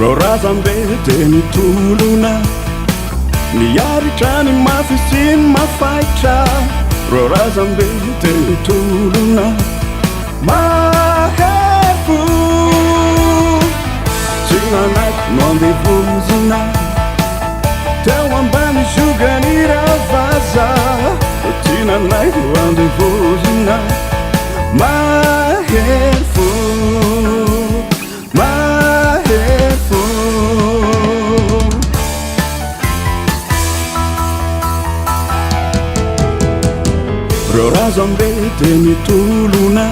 rorazambe de nitolona miaritra ny mafy sy ny mafaitra rorazambe de nitolona mahefo tsy nanaiky no andevozina teo ambany zogany ravaza tsy nanaiky no andevozina mahefo rorazambe de nitolona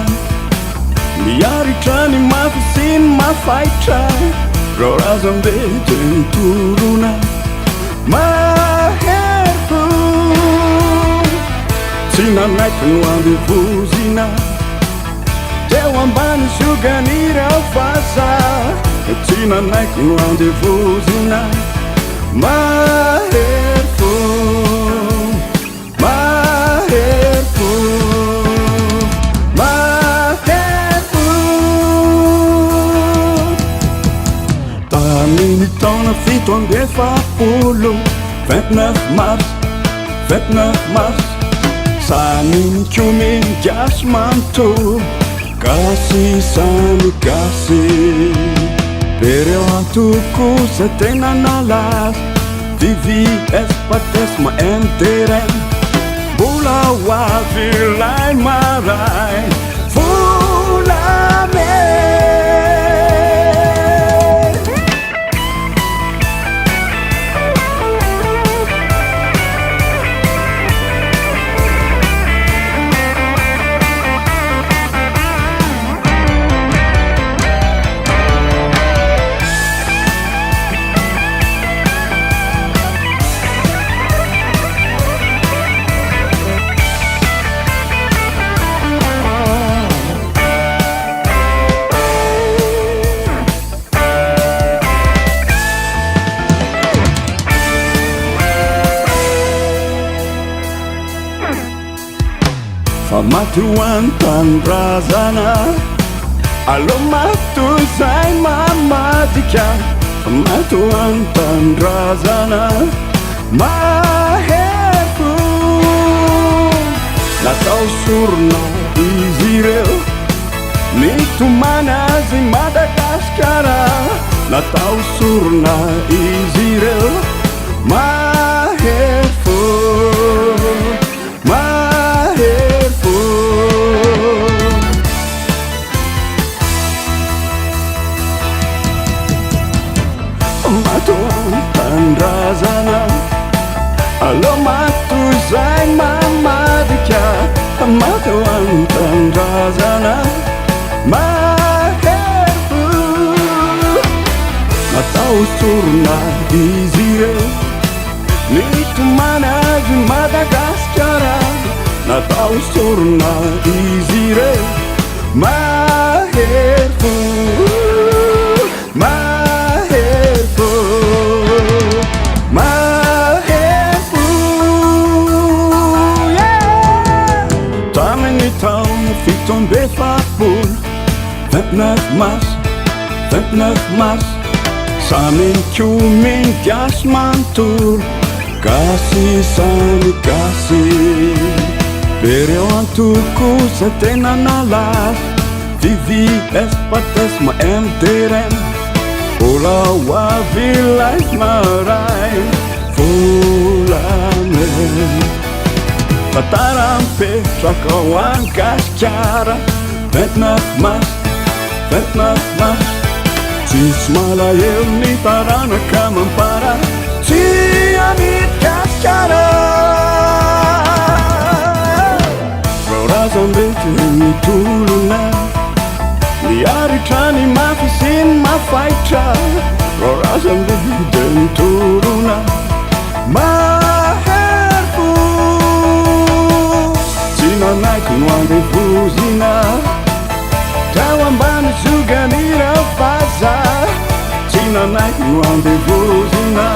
miaritra ny mafy sy ny mafaitra rorazambe de nitolona mahefo tsy nanaiky no andevozina teo ambany zogany ravaza tsy nanaiky no andevozina mahefo tamin'ny taona fito amby efapolo 29 mars 29 mars saniny komeny gasy manontolo gasy samy gasy pereo antoko za tena nalaza VVS patesma MDRM mbola hoavy lay maray volame famatoantanrazana alo matozay mamadika famatoantanrazana mahefo natao sorona izy ireo nitomana azy Madagasikara natao sorona izy ireo mahefo matoantanrazana alo matozay mamadika matoantanrazana mahefo natao sorona izy ireo nitomana azy Madagasikara natao sorona izy ireo mahefo fito amby efapolo 29 mars 29 mars saminy komeny gasy manontolo gasy samy gasy pereo antoko za tena nalaza VVS patesma MDRM mbola hoavy lay maray volame fatara-mipetraka ho any Gasikara 29 mars 29 mars tsisy malahelo ny taranaka mampara tsy amidy Gasikara rorazambe de nitolona miaritra ny mafy sy ny mafaitra rorazambe de nitolona nanaiky no andevozina tao ambany zogany ravaza tsy nanaiky no andevozina